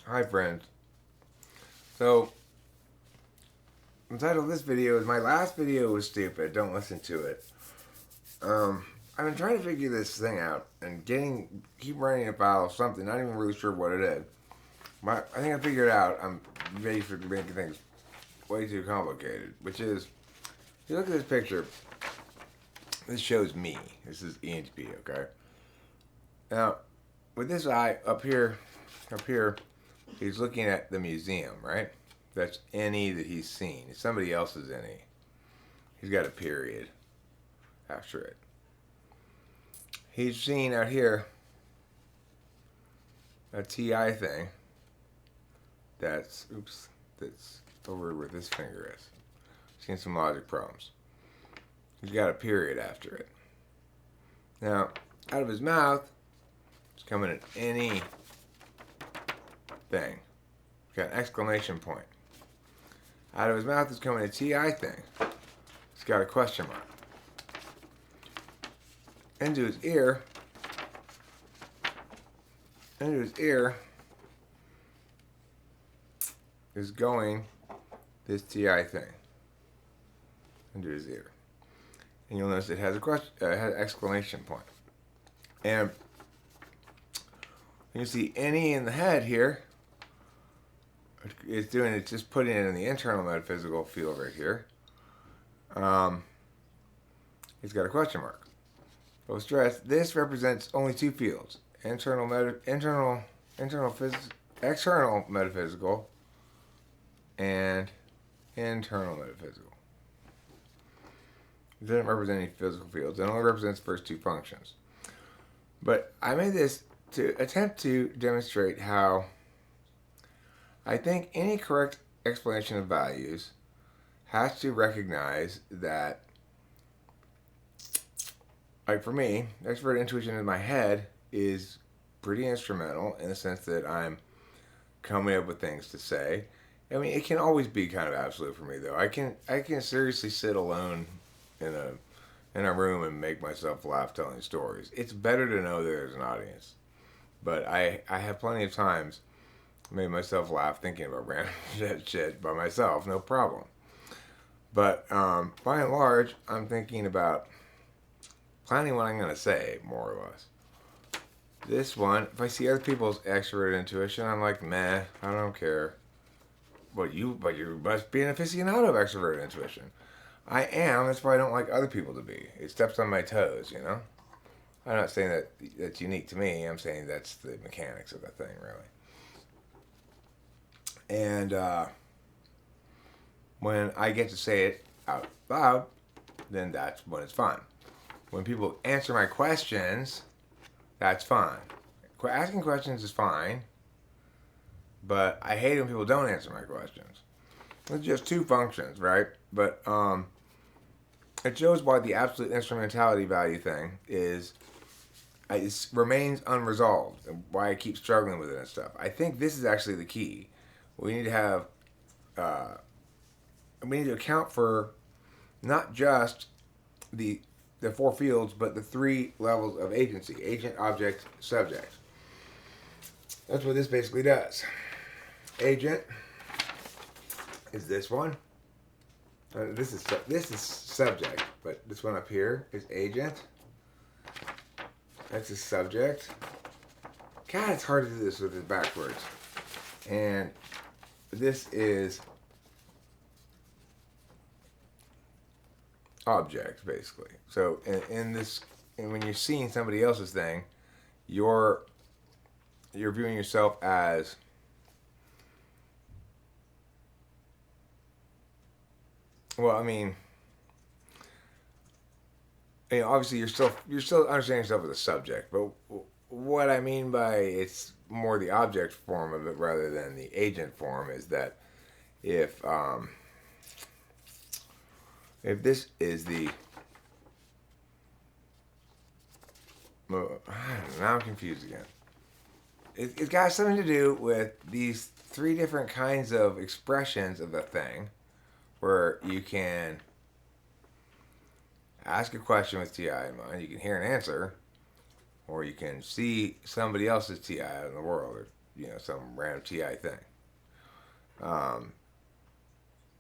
Hi friends. So, the title of this video is My Last Video Was Stupid, Don't Listen to It. I've been trying to figure this thing out and keep running a file of something, not even really sure what it is. But I think I figured it out. I'm basically making things way too complicated, which is, if you look at this picture, this shows me. This is ENTP, okay? Now, with this eye up here, he's looking at the museum, right? That's any that he's seen. It's somebody else's any. He's got a period after it. He's seen out here a TI thing that's over where this finger is. Seen some logic problems. He's got a period after it. Now, out of his mouth, it's coming an any thing. Got an exclamation point. Out of his mouth is coming a TI thing. It's got a question mark. Into his ear is going this TI thing. Into his ear. And you'll notice it has has an exclamation point. And you see any in the head here. It's just putting it in the internal metaphysical field right here. He's got a question mark. So stress. This represents only two fields: external metaphysical, and internal metaphysical. It doesn't represent any physical fields. It only represents the first two functions. But I made this to attempt to demonstrate how I think any correct explanation of values has to recognize that, like for me, expert intuition in my head is pretty instrumental in the sense that I'm coming up with things to say. I mean, it can always be kind of absolute for me, though. I can seriously sit alone in a room and make myself laugh telling stories. It's better to know there's an audience. But I have plenty of times made myself laugh thinking about random shit by myself, no problem. But by and large, I'm thinking about planning what I'm going to say, more or less. This one, if I see other people's extroverted intuition, I'm like, meh, I don't care. But you must be an aficionado of extroverted intuition. I am. That's why I don't like other people to be. It steps on my toes, you know? I'm not saying that that's unique to me. I'm saying that's the mechanics of the thing, really. And when I get to say it out loud, then that's when it's fun. When people answer my questions, that's fine. Asking questions is fine, but I hate when people don't answer my questions. It's just two functions, right? But it shows why the absolute instrumentality value thing it remains unresolved, and why I keep struggling with it and stuff. I think this is actually the key. We need to have, we need to account for not just the four fields, but the three levels of agency: agent, object, subject. That's what this basically does. Agent is this one. This is subject, but this one up here is agent. That's a subject. God, it's hard to do this with it backwards. And this is object, basically. So when you're seeing somebody else's thing, you're viewing yourself as well. I mean, you know, obviously you're still understanding yourself as a subject, but what I mean by it's more the object form of it rather than the agent form is that if this is the now I'm confused again. It's got something to do with these three different kinds of expressions of the thing, where you can ask a question with TI in mind, you can hear an answer, or you can see somebody else's TI out in the world, or some random TI thing.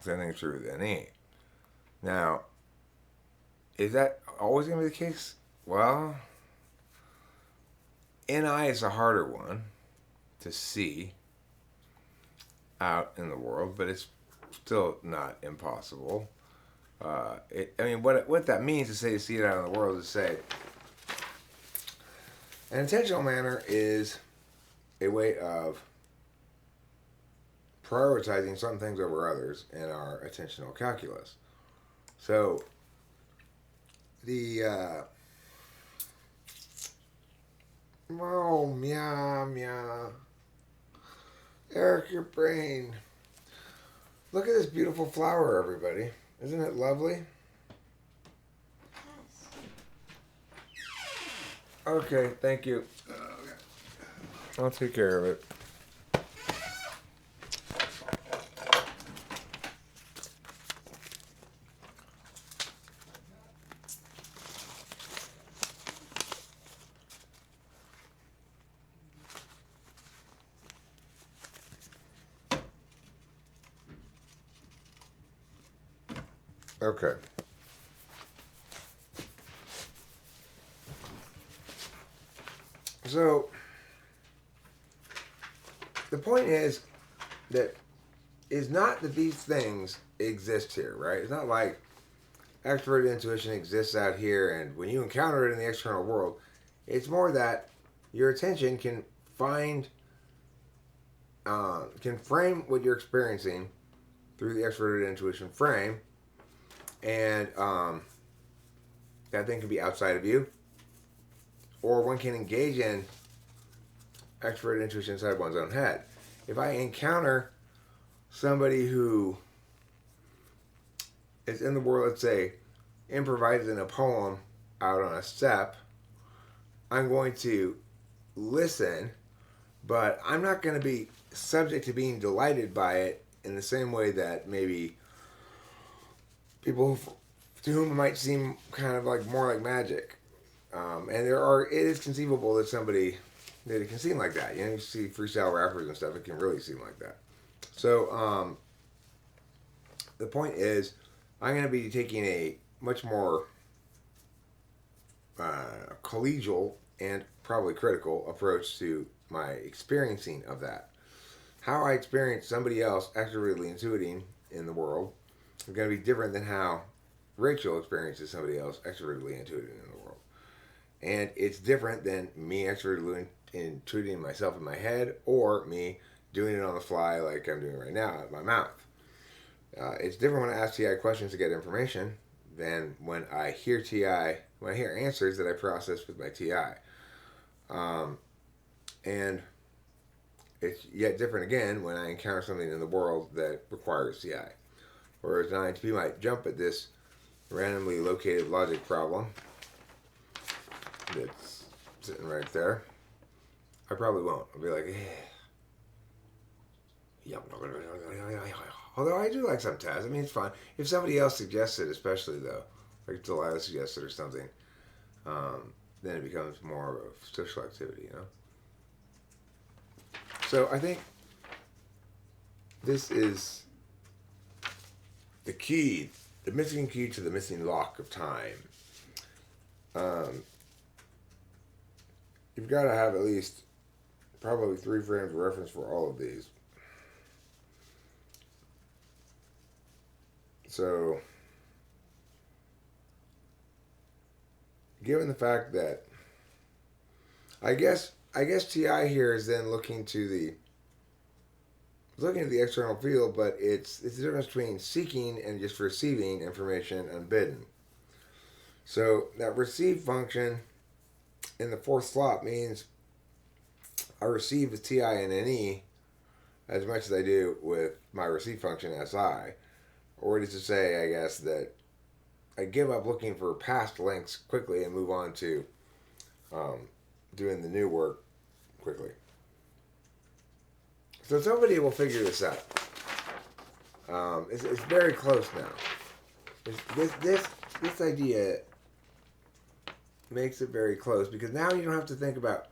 Same thing is true with NE. Now, is that always going to be the case? Well, NI is a harder one to see out in the world, but it's still not impossible. What that means to say to see it out in the world is to say an intentional manner is a way of prioritizing some things over others in our attentional calculus. So meow. Eric, your brain. Look at this beautiful flower, everybody. Isn't it lovely? Okay, thank you. I'll take care of it. Okay. So, the point is that it's not that these things exist here, right? It's not like extroverted intuition exists out here, and when you encounter it in the external world, it's more that your attention can frame what you're experiencing through the extroverted intuition frame, and that thing can be outside of you, or one can engage in extroverted intuition inside one's own head. If I encounter somebody who is in the world, let's say, improvising a poem out on a step, I'm going to listen, but I'm not going to be subject to being delighted by it in the same way that maybe people to whom it might seem kind of like more like magic. And it is conceivable that it can seem like that. You see freestyle rappers and stuff, it can really seem like that. So, the point is, I'm going to be taking a much more collegial and probably critical approach to my experiencing of that. How I experience somebody else extrovertedly intuiting in the world is going to be different than how Rachel experiences somebody else extrovertedly intuiting in the world. And it's different than me extrovertedly intuiting myself in my head, or me doing it on the fly like I'm doing right now out of my mouth. It's different when I ask TI questions to get information than when I hear answers that I process with my TI. And it's yet different again when I encounter something in the world that requires TI. Whereas an INTP might jump at this randomly located logic problem that's sitting right there. I probably won't. I'll be like, although I do like some tasks. I mean, it's fun. If somebody else suggests it, especially though, like Delilah suggested or something, then it becomes more of a social activity, So I think this is the key, the missing key to the missing lock of time. You've got to have at least probably 3 frames of reference for all of these. So, given the fact that, I guess TI here is then looking at the external field, but it's the difference between seeking and just receiving information unbidden. So that receive function in the 4th slot means I receive the TI and NE as much as I do with my receive function SI. Or it is to say, I guess, that I give up looking for past links quickly and move on to doing the new work quickly. So somebody will figure this out. It's very close now. This idea makes it very close, because now you don't have to think about,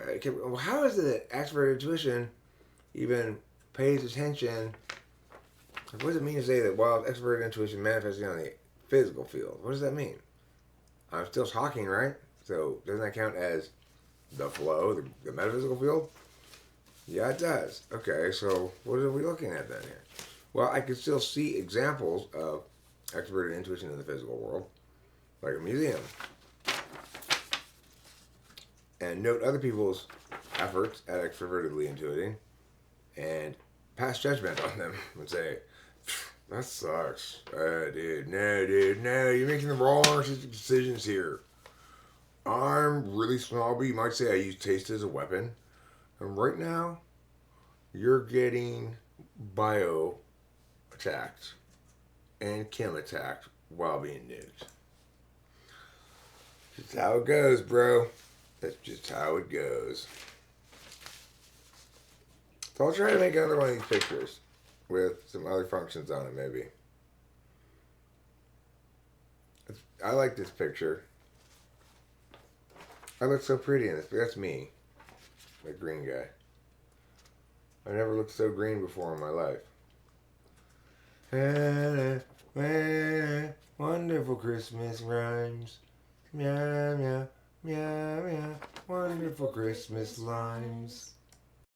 Okay, well, how is it that extrovert intuition even pays attention? What does it mean to say that while extrovert intuition manifesting on the physical field? What does that mean? I'm still talking, right? So doesn't that count as the flow, the metaphysical field? Yeah, it does. Okay, so what are we looking at then here? Well, I can still see examples of extroverted intuition in the physical world, like a museum, and note other people's efforts at extrovertedly intuiting and pass judgment on them and say, that sucks. Dude, no, you're making the wrong decisions here. I'm really snobby. You might say I use taste as a weapon. And right now, you're getting bio attacked and chem attacked while being nuked. That's how it goes, bro. That's just how it goes. So I'll try to make another one of these pictures with some other functions on it, maybe. I like this picture. I look so pretty in this. That's me, the green guy. I never looked so green before in my life. Wonderful Christmas rhymes. Meow, meow, meow, meow. Wonderful Christmas limes.